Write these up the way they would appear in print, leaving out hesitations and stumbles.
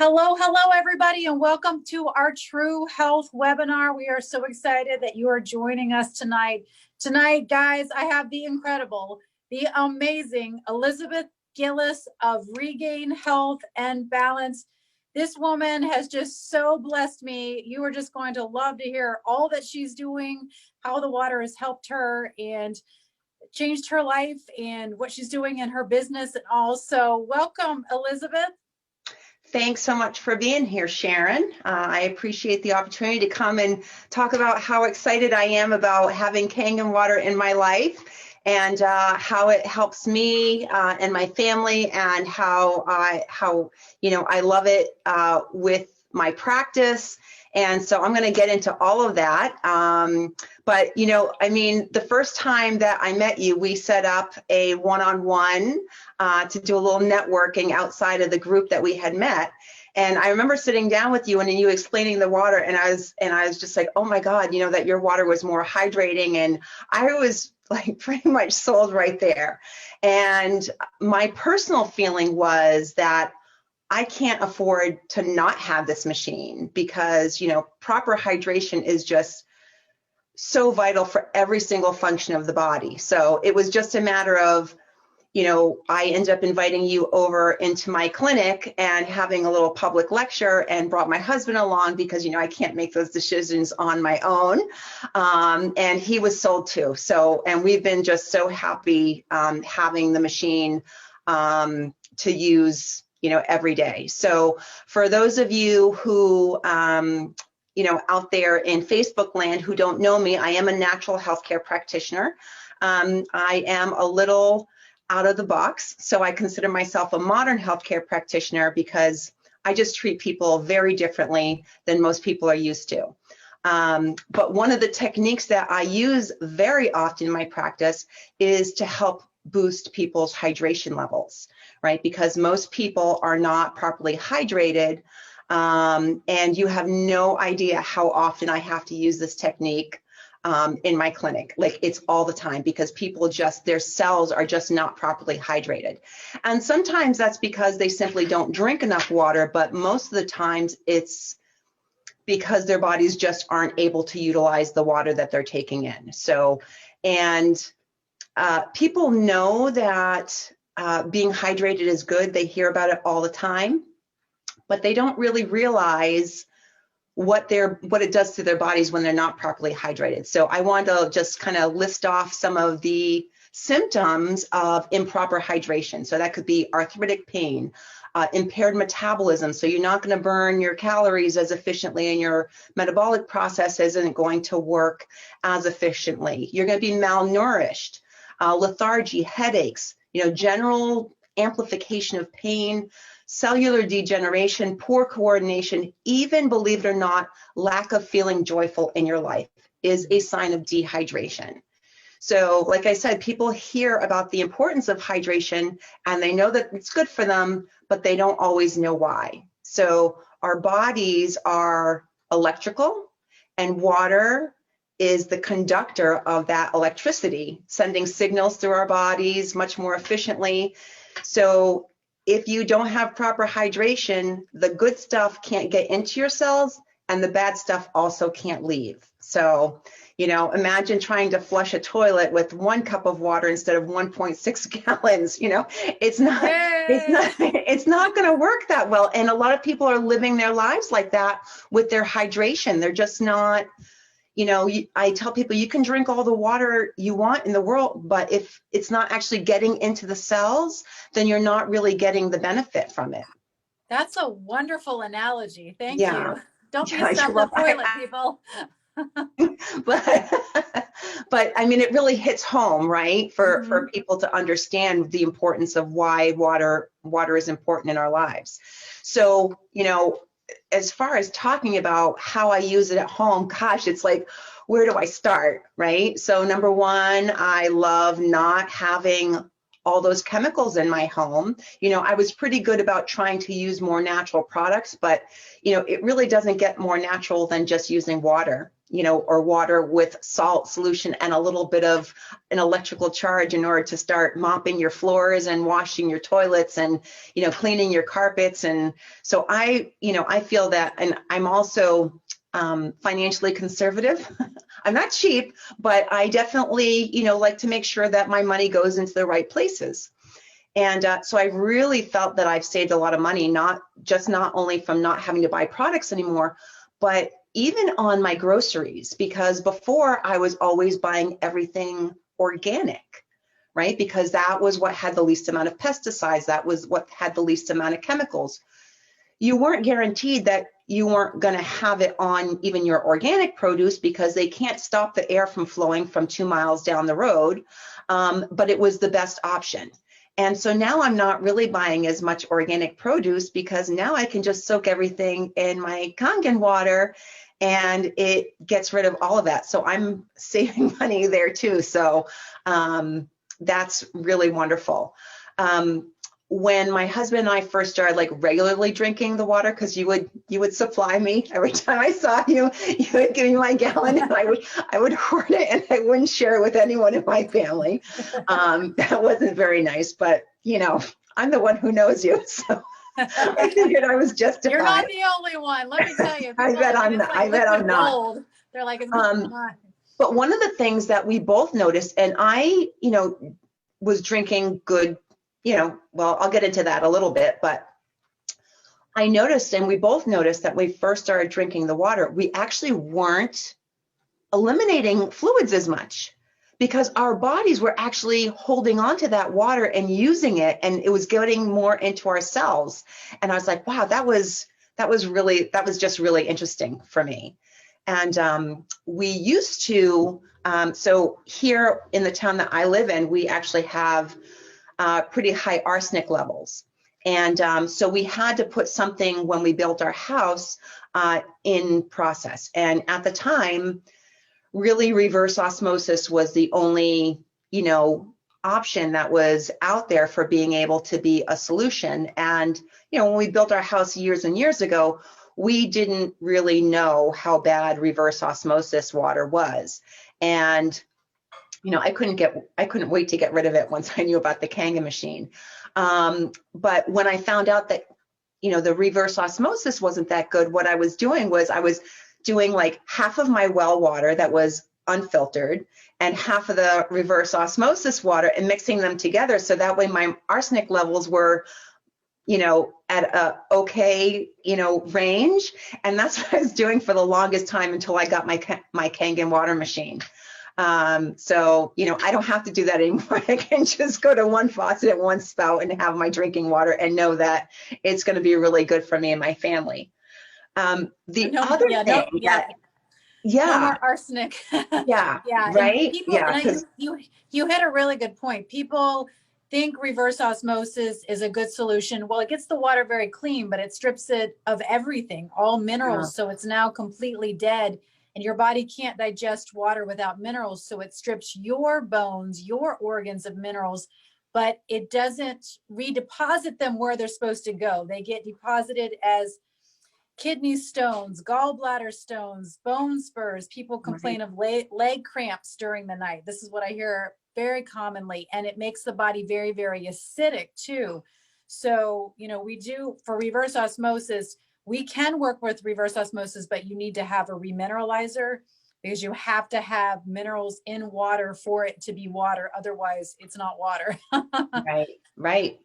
Hello, everybody, and welcome to our True Health webinar. We are so excited that you are joining us tonight. Tonight, guys, I have the incredible, the amazing Elizabeth Gillis of ReGain Health and Balance. This woman has just so blessed me. You are just going to love to hear all that she's doing, how the water has helped her and changed her life, and what she's doing in her business. And also, welcome, Elizabeth. Thanks so much for being here, Sharon. I appreciate the opportunity to come and talk about how excited I am about having Kangen Water in my life and how it helps me and my family, and how I love it with my practice. And so I'm going to get into all of that. But the first time that I met you, we set up a one-on-one to do a little networking outside of the group that we had met. And I remember sitting down with you and you explaining the water, and I was just like, oh my God, that your water was more hydrating. And I was like pretty much sold right there. And my personal feeling was that I can't afford to not have this machine, because, proper hydration is just so vital for every single function of the body. So it was just a matter of, I ended up inviting you over into my clinic and having a little public lecture, and brought my husband along because, I can't make those decisions on my own. And he was sold too. So, and we've been just so happy having the machine to use every day. So for those of you who, out there in Facebook land who don't know me, I am a natural healthcare practitioner. I am a little out of the box. So I consider myself a modern healthcare practitioner because I just treat people very differently than most people are used to. But one of the techniques that I use very often in my practice is to help boost people's hydration levels, right? Because most people are not properly hydrated, and you have no idea how often I have to use this technique in my clinic. Like, it's all the time, because people just, their cells are just not properly hydrated. And sometimes that's because they simply don't drink enough water, but most of the times it's because their bodies just aren't able to utilize the water that they're taking in. So, and people know that being hydrated is good. They hear about it all the time, but they don't really realize what it does to their bodies when they're not properly hydrated. So I want to just kind of list off some of the symptoms of improper hydration. So that could be arthritic pain, impaired metabolism. So you're not going to burn your calories as efficiently, and your metabolic process isn't going to work as efficiently. You're going to be malnourished, lethargy, headaches, general amplification of pain, cellular degeneration, poor coordination, even, believe it or not, lack of feeling joyful in your life is a sign of dehydration. So, like I said, people hear about the importance of hydration and they know that it's good for them, but they don't always know why. So our bodies are electrical, and water is the conductor of that electricity, sending signals through our bodies much more efficiently. So if you don't have proper hydration, the good stuff can't get into your cells, and the bad stuff also can't leave. So, imagine trying to flush a toilet with 1 cup of water instead of 1.6 gallons. It's not going to work that well. And a lot of people are living their lives like that with their hydration. They're just not. I tell people, you can drink all the water you want in the world, but if it's not actually getting into the cells, then you're not really getting the benate from it. That's a wonderful analogy. Thank you. Don't be stuck in the toilet, people. but I mean, it really hits home, right? For people to understand the importance of why water is important in our lives. So, as far as talking about how I use it at home, gosh, it's like, where do I start, right? So number one, I love not having all those chemicals in my home. I was pretty good about trying to use more natural products, but it really doesn't get more natural than just using water. or water with salt solution and a little bit of an electrical charge in order to start mopping your floors and washing your toilets and, cleaning your carpets. And so I feel that, and I'm also financially conservative. I'm not cheap, but I definitely, like to make sure that my money goes into the right places. And so I really felt that I've saved a lot of money, not only from not having to buy products anymore, but even on my groceries, because before I was always buying everything organic, right? Because that was what had the least amount of pesticides. That was what had the least amount of chemicals. You weren't guaranteed that you weren't going to have it on even your organic produce, because they can't stop the air from flowing from 2 miles down the road. But it was the best option. And so now I'm not really buying as much organic produce, because now I can just soak everything in my Kangen water and it gets rid of all of that. So I'm saving money there too. So that's really wonderful. When my husband and I first started regularly drinking the water, because you would supply me every time I saw you, you would give me my gallon, and I would hoard it, and I wouldn't share it with anyone in my family. That wasn't very nice, but I'm the one who knows you, so I figured I was justified. You're not the only one. Let me tell you. I bet I'm not. I bet I'm not. Gold. They're like, it's not. But one of the things that we both noticed, and I, was drinking good. Well, I'll get into that a little bit, but I noticed, and we both noticed, that when we first started drinking the water, we actually weren't eliminating fluids as much, because our bodies were actually holding on to that water and using it, and it was getting more into our cells. And I was like, wow, that was just really interesting for me. And we used to, so here in the town that I live in, we actually have pretty high arsenic levels. And so we had to put something, when we built our house, in process. And at the time, really reverse osmosis was the only, option that was out there for being able to be a solution. And, when we built our house years and years ago, we didn't really know how bad reverse osmosis water was. And I couldn't wait to get rid of it once I knew about the Kangen machine. But when I found out that, the reverse osmosis wasn't that good, what I was doing was I was doing half of my well water that was unfiltered and half of the reverse osmosis water, and mixing them together. So that way my arsenic levels were, at a okay, range. And that's what I was doing for the longest time, until I got my Kangen water machine. So, I don't have to do that anymore. I can just go to one faucet at one spout and have my drinking water and know that it's going to be really good for me and my family. No more arsenic. Yeah. Right. You hit a really good point. People think reverse osmosis is a good solution. Well, it gets the water very clean, but it strips it of everything, all minerals. So it's now completely dead. And your body can't digest water without minerals. So it strips your bones, your organs of minerals, but it doesn't redeposit them where they're supposed to go. They get deposited as kidney stones, gallbladder stones, bone spurs. People complain of leg cramps during the night. This is what I hear very commonly. And it makes the body very, very acidic too. So, we do, for reverse osmosis, we can work with reverse osmosis, but you need to have a remineralizer, because you have to have minerals in water for it to be water. Otherwise, it's not water. Right.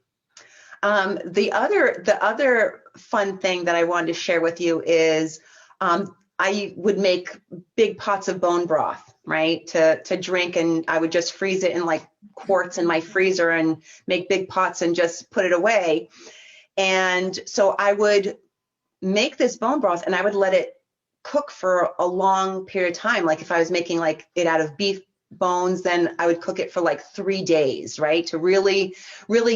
The other fun thing that I wanted to share with you is I would make big pots of bone broth, right, to drink, and I would just freeze it in quarts in my freezer and make big pots and just put it away. And so I would make this bone broth, and I would let it cook for a long period of time. If I was making it out of beef bones, then I would cook it for 3 days, right, to really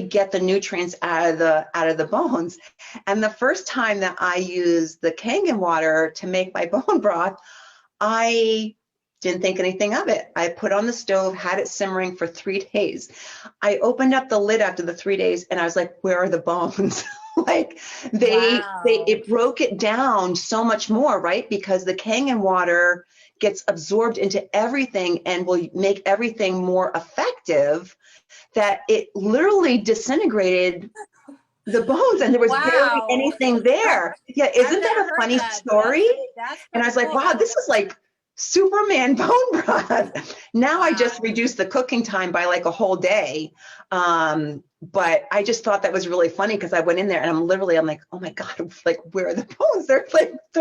get the nutrients out of the bones. And the first time that I used the Kangen water to make my bone broth, I didn't think anything of it. I put on the stove, had it simmering for 3 days. I opened up the lid after the 3 days, and I was like, where are the bones? It broke it down so much more, right? Because the Kangen water gets absorbed into everything and will make everything more effective, that it literally disintegrated the bones and there was barely Wow. anything there. Yeah, isn't I've that never a heard funny that. story? That's And I pretty was like, cool. wow, this is like Superman bone broth. Now I just Wow. reduced the cooking time by like a whole day. But I just thought that was really funny because I went in there and I'm like, oh my God, like where are the bones? They're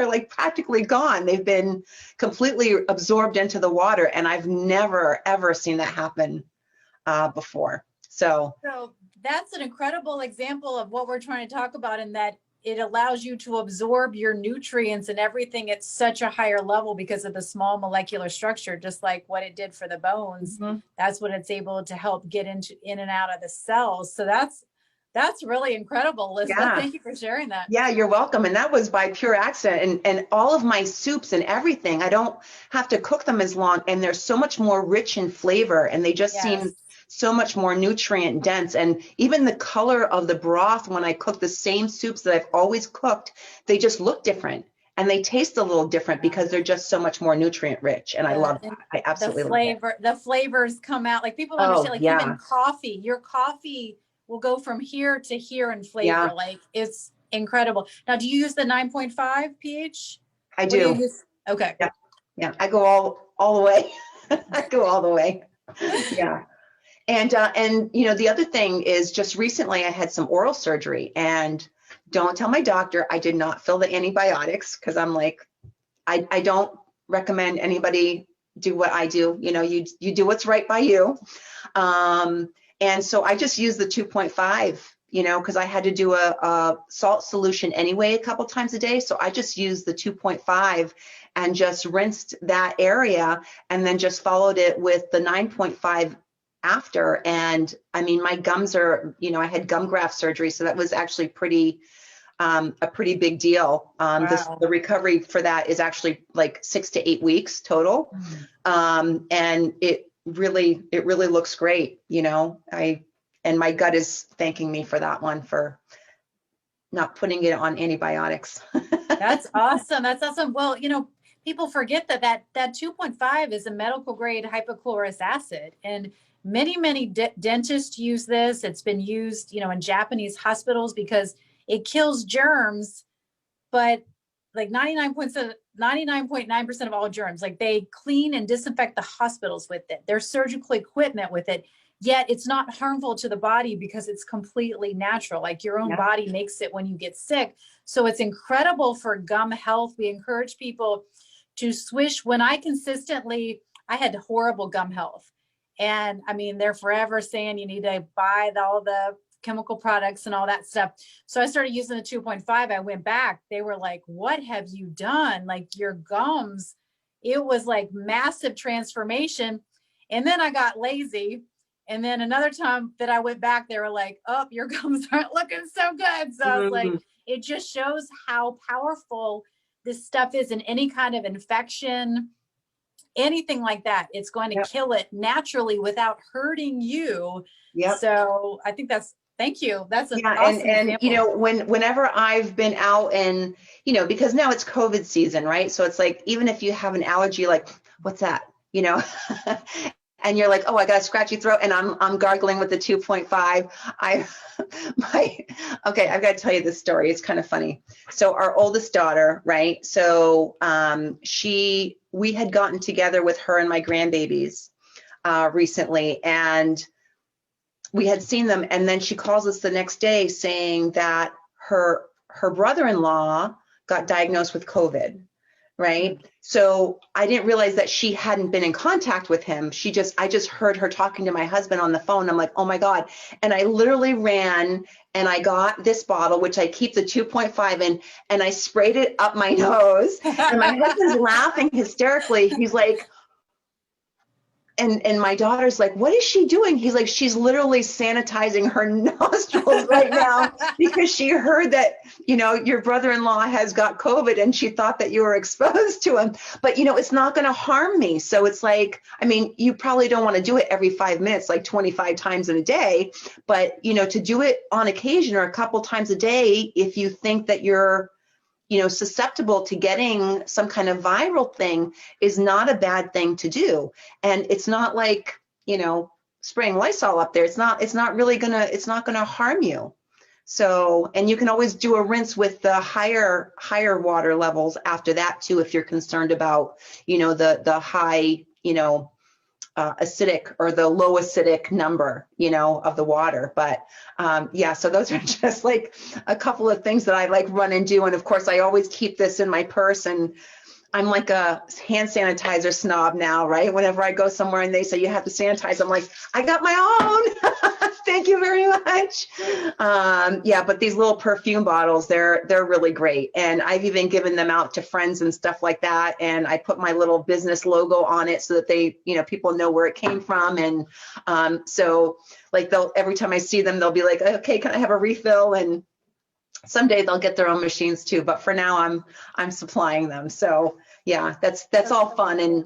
like practically gone. They've been completely absorbed into the water, and I've never ever seen that happen before. So that's an incredible example of what we're trying to talk about, in that it allows you to absorb your nutrients and everything at such a higher level because of the small molecular structure, just like what it did for the bones. That's what it's able to help get in and out of the cells. So that's really incredible, Elizabeth. yeah. Thank you for sharing that. Yeah, you're welcome. And that was by pure accident. And all of my soups and everything, I don't have to cook them as long, and they're so much more rich in flavor, and they just seem so much more nutrient dense. And even the color of the broth, when I cook the same soups that I've always cooked, they just look different and they taste a little different because they're just so much more nutrient rich. And I love that. I absolutely love it. The flavors come out, like people understand, like yeah. even coffee, your coffee will go from here to here in flavor. Yeah. Like it's incredible. Now, do you use the 9.5 pH? I do. Okay. Yeah. Yeah. I go all the way. I go all the way. Yeah. And you know, the other thing is, just recently I had some oral surgery, and don't tell my doctor I did not fill the antibiotics, because I'm like, I don't recommend anybody do what I do. You know, you do what's right by you. And so I just used the 2.5, you know, because I had to do a salt solution anyway a couple times a day. So I just used the 2.5 and just rinsed that area, and then just followed it with the 9.5 after. And I mean, my gums are, you know, I had gum graft surgery, so that was actually a pretty big deal. Wow. The recovery for that is actually like 6 to 8 weeks total. And it really looks great. You know, and my gut is thanking me for that one, for not putting it on antibiotics. That's awesome. That's awesome. Well, you know, people forget that 2.5 is a medical grade hypochlorous acid, and many dentists use this. It's been used, you know, in Japanese hospitals because it kills germs, but like 99.9% of all germs, like they clean and disinfect the hospitals with it, their surgical equipment with it, yet it's not harmful to the body because it's completely natural. Like your own body makes it when you get sick. So it's incredible for gum health. We encourage people to swish. When I had horrible gum health. And I mean, they're forever saying you need to buy all the chemical products and all that stuff. So I started using the 2.5. I went back. They were like, what have you done? Like your gums, it was like massive transformation. And then I got lazy. And then another time that I went back, they were like, oh, your gums aren't looking so good. So I was like, it just shows how powerful this stuff is in any kind of infection, anything like that. It's going to kill it naturally without hurting you. So I think thank you. That's an awesome example. You know, whenever I've been out, and, you know, because now it's COVID season, right? So it's like, even if you have an allergy, like, what's that? You know, and you're like, oh, I got a scratchy throat, and I'm gargling with the 2.5. Okay, I've got to tell you this story. It's kind of funny. So our oldest daughter, right? So we had gotten together with her and my grandbabies recently, and we had seen them, and then she calls us the next day saying that her brother-in-law got diagnosed with COVID, right? So I didn't realize that she hadn't been in contact with him. I just heard her talking to my husband on the phone. I'm like, oh my God. And I literally ran and I got this bottle, which I keep the 2.5 in, and I sprayed it up my nose. And my husband's laughing hysterically. He's like, and my daughter's like, what is she doing? He's like, she's literally sanitizing her nostrils right now because she heard that, you know, your brother-in-law has got COVID and she thought that you were exposed to him. But, you know, it's not going to harm me. So it's like, I mean, you probably don't want to do it every 5 minutes, like 25 times in a day. But, you know, to do it on occasion or a couple times a day, if you think that you're susceptible to getting some kind of viral thing is not a bad thing to do. And it's not like, spraying Lysol up there. It's not really it's not gonna harm you. So, and you can always do a rinse with the higher water levels after that too, if you're concerned about, the high, acidic or the low acidic number, of the water. But yeah, so those are just like a couple of things that I like run and do. And of course, I always keep this in my purse, and I'm like a hand sanitizer snob now, right? Whenever I go somewhere and they say you have to sanitize, I'm like, I got my own. Thank you very much. Yeah, but these little perfume bottles, they're really great. And I've even given them out to friends and stuff like that. And I put my little business logo on it so that they, people know where it came from. And so like every time I see them, they'll be like, okay, can I have a refill? And someday they'll get their own machines too, but for now I'm supplying them. So yeah, that's all fun. And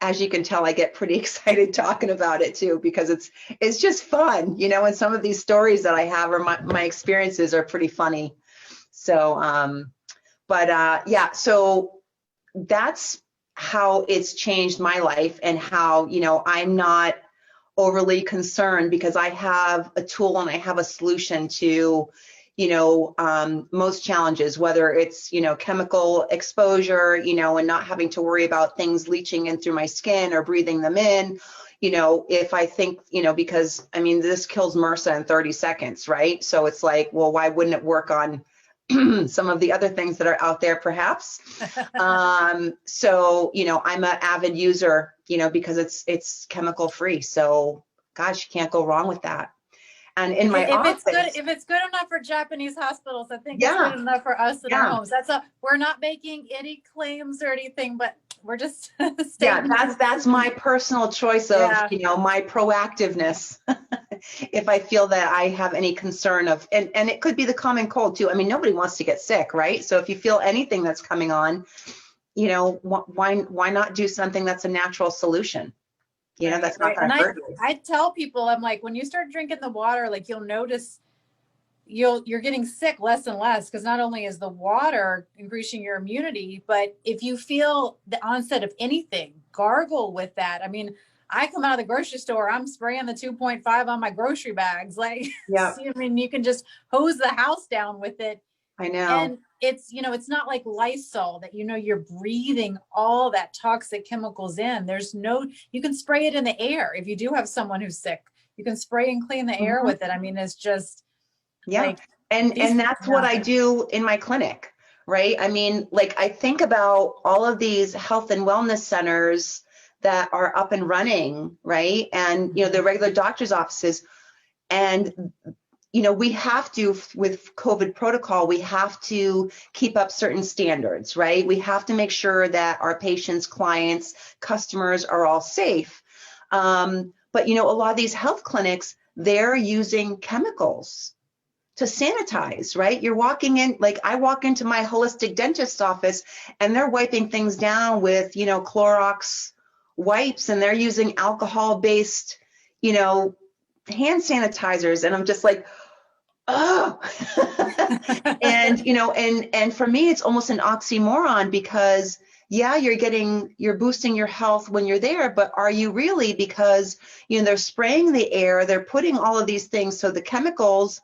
as you can tell, I get pretty excited talking about it too, because it's just fun, and some of these stories that I have or my experiences are pretty funny. So yeah, so that's how it's changed my life, and how I'm not overly concerned because I have a tool and I have a solution to most challenges, whether it's, chemical exposure, and not having to worry about things leaching in through my skin or breathing them in, if I think, because this kills MRSA in 30 seconds, right? So it's like, well, why wouldn't it work on some of the other things that are out there perhaps? So, I'm an avid user, because it's chemical free. So gosh, you can't go wrong with that. And in my office, if it's good enough for Japanese hospitals, I think it's good enough for us in our homes. We're not making any claims or anything, but we're just that's my personal choice of my proactiveness. If I feel that I have any concern of, and it could be the common cold too. Nobody wants to get sick, right? So if you feel anything that's coming on, why not do something that's a natural solution? That's not going to hurt you. I tell people, I'm like, when you start drinking the water, like you'll notice you're getting sick less and less, because not only is the water increasing your immunity, but if you feel the onset of anything, gargle with that. I come out of the grocery store, I'm spraying the 2.5 on my grocery bags. Like, yeah. You can just hose the house down with it. I know. And it's, it's not like Lysol that, you're breathing all that toxic chemicals in. You can spray it in the air. If you do have someone who's sick, you can spray and clean the air with it. It's just, and that's what I do in my clinic, right? Like I think about all of these health and wellness centers that are up and running, right? And, the regular doctor's offices, and we have to, with COVID protocol, we have to keep up certain standards, right? We have to make sure that our patients, clients, customers are all safe. But, a lot of these health clinics, they're using chemicals to sanitize, right? You're walking in, like I walk into my holistic dentist's office and they're wiping things down with, Clorox wipes, and they're using alcohol-based, hand sanitizers. And I'm just like, oh, and and for me, it's almost an oxymoron, because you're boosting your health when you're there, but are you really? Because they're spraying the air, they're putting all of these things, so the chemicals,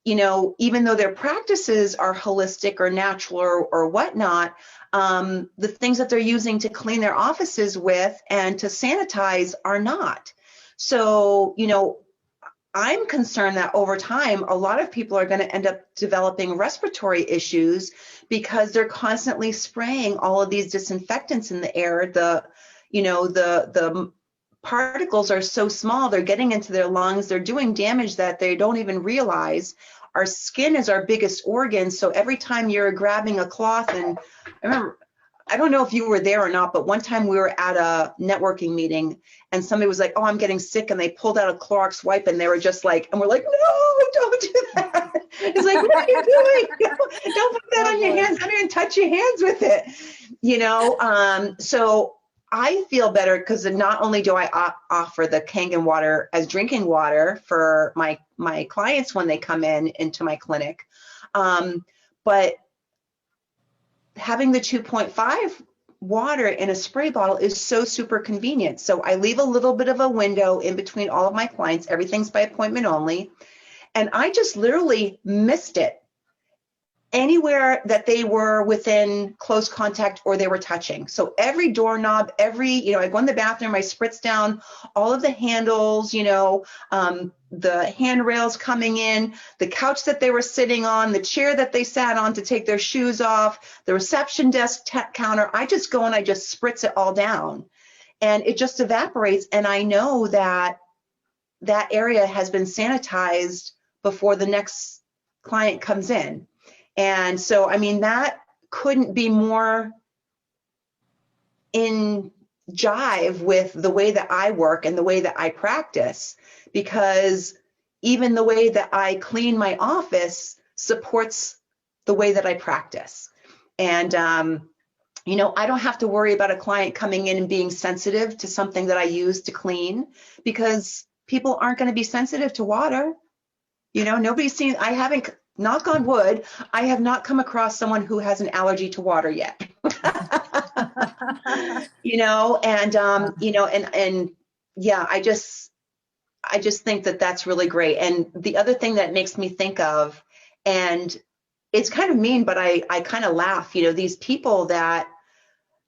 even though their practices are holistic or natural or whatnot, the things that they're using to clean their offices with and to sanitize are not. So I'm concerned that over time, a lot of people are going to end up developing respiratory issues because they're constantly spraying all of these disinfectants in the air. The particles are so small, they're getting into their lungs, they're doing damage that they don't even realize. Our skin is our biggest organ, so every time you're grabbing a cloth, and I remember, I don't know if you were there or not, but one time we were at a networking meeting and somebody was like, oh, I'm getting sick. And they pulled out a Clorox wipe and they were just like, and we're like, no, don't do that. It's like, what are you doing? Don't put that on your hands. Don't even touch your hands with it. So I feel better because not only do I offer the Kangen water as drinking water for my clients when they come into my clinic, but having the 2.5 water in a spray bottle is so super convenient. So I leave a little bit of a window in between all of my clients. Everything's by appointment only. And I just literally missed it anywhere that they were within close contact or they were touching. So every doorknob, I go in the bathroom, I spritz down all of the handles, the handrails coming in, the couch that they were sitting on, the chair that they sat on to take their shoes off, the reception desk counter. I just go and I just spritz it all down and it just evaporates. And I know that that area has been sanitized before the next client comes in. And so, I mean, that couldn't be more in jive with the way that I work and the way that I practice, because even the way that I clean my office supports the way that I practice. And, I don't have to worry about a client coming in and being sensitive to something that I use to clean, because people aren't going to be sensitive to water. Nobody's seen, I haven't, knock on wood, I have not come across someone who has an allergy to water yet. I just think that that's really great. And the other thing that makes me think of, and it's kind of mean, but I kind of laugh, these people that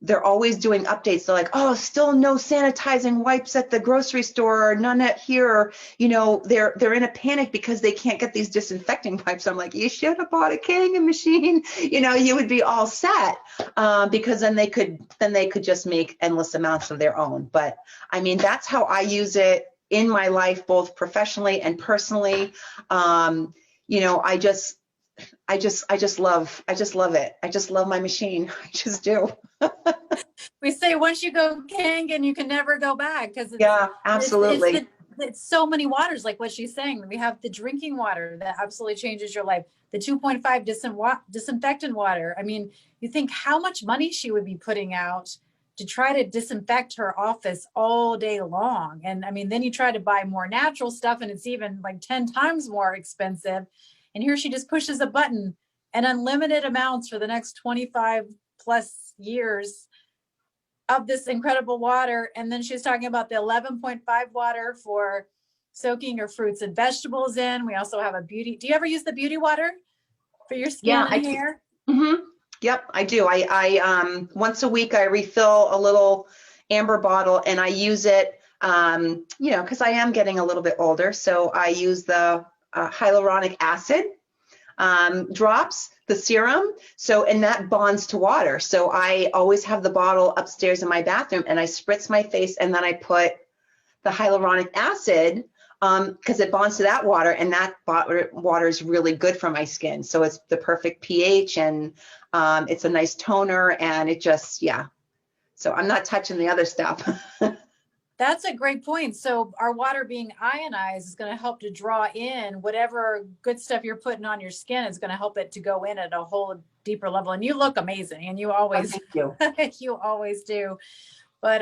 they're always doing updates. They're like, oh, still no sanitizing wipes at the grocery store, or none at here. They're in a panic because they can't get these disinfecting wipes. I'm like, you should have bought a Kangen machine. You would be all set, because then they could just make endless amounts of their own. But I mean, that's how I use it in my life, both professionally and personally. I just love it. I just love my machine. I just do. We say once you go Kangen, you can never go back, because absolutely. It's so many waters, like what she's saying. We have the drinking water that absolutely changes your life. The 2.5 disinfectant water. I mean, you think how much money she would be putting out to try to disinfect her office all day long. And I mean, then you try to buy more natural stuff and it's even like 10 times more expensive. And here she just pushes a button and unlimited amounts for the next 25 plus years of this incredible water. And then she's talking about the 11.5 water for soaking your fruits and vegetables in. We also have do you ever use the beauty water for your skin and hair? Mm-hmm. Yep, I do. I once a week I refill a little amber bottle and I use it, because I am getting a little bit older. So I use the hyaluronic acid drops, the serum. And that bonds to water. So I always have the bottle upstairs in my bathroom and I spritz my face and then I put the hyaluronic acid, because it bonds to that water, and that water is really good for my skin. So it's the perfect pH, and it's a nice toner, and it just, So I'm not touching the other stuff. That's a great point. So our water being ionized is going to help to draw in whatever good stuff you're putting on your skin. Is going to help it to go in at a whole deeper level. And you look amazing, and you always, you always do. But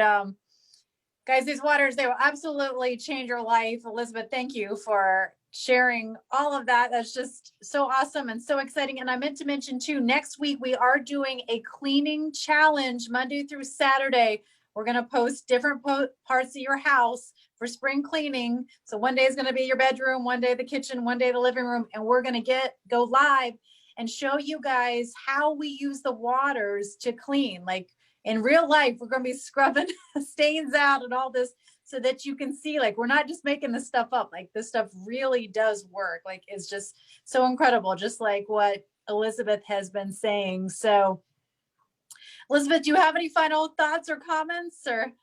guys, these waters, they will absolutely change your life. Elizabeth, thank you for sharing all of that. That's just so awesome and so exciting. And I meant to mention too, next week we are doing a cleaning challenge Monday through Saturday. We're going to post different parts of your house for spring cleaning. So one day is going to be your bedroom, one day the kitchen, one day the living room, and we're going to go live and show you guys how we use the waters to clean. Like in real life, we're going to be scrubbing stains out and all this, so that you can see, like, we're not just making this stuff up. Like, this stuff really does work. Like, it's just so incredible, just like what Elizabeth has been saying. So Elizabeth, do you have any final thoughts or comments, or?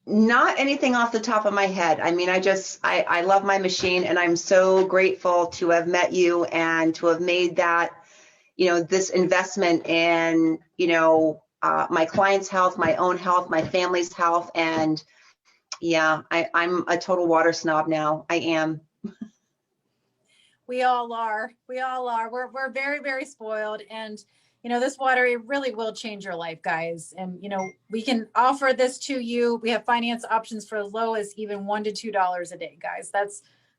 Not anything off the top of my head. I mean, I love my machine, and I'm so grateful to have met you and to have made that, this investment in, my client's health, my own health, my family's health. And I'm a total water snob now. I am. We all are. We're very, very spoiled. And this water, it really will change your life, guys. And, we can offer this to you. We have finance options for as low as even $1 to $2 a day, guys.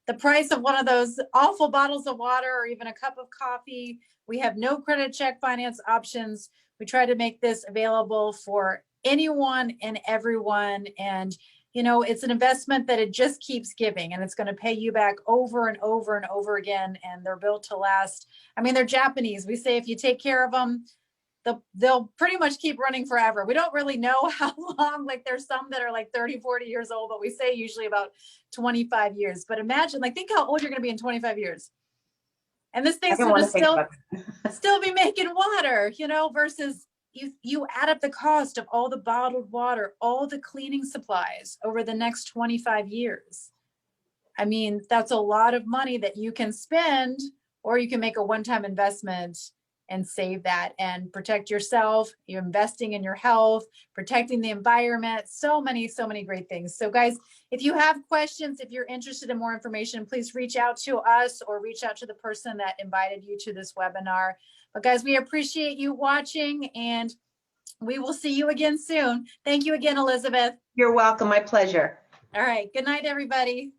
the price of one of those awful bottles of water or even a cup of coffee. We have no credit check finance options. We try to make this available for anyone and everyone. And, you know, it's an investment that it just keeps giving, and it's going to pay you back over and over and over again. And they're built to last. I mean, they're Japanese. We say if you take care of them, they'll pretty much keep running forever. We don't really know how long, like there's some that are like 30, 40 years old, but we say usually about 25 years. But imagine, like, think how old you're going to be in 25 years. And this thing's going to still be making water, you know, versus you add up the cost of all the bottled water, all the cleaning supplies over the next 25 years. I mean, that's a lot of money that you can spend, or you can make a one-time investment and save that and protect yourself. You're investing in your health, protecting the environment, so many great things. So guys, if you have questions, if you're interested in more information, please reach out to us or reach out to the person that invited you to this webinar. But guys, we appreciate you watching, and we will see you again soon. Thank you again, Elizabeth. You're welcome. My pleasure. All right. Good night, everybody.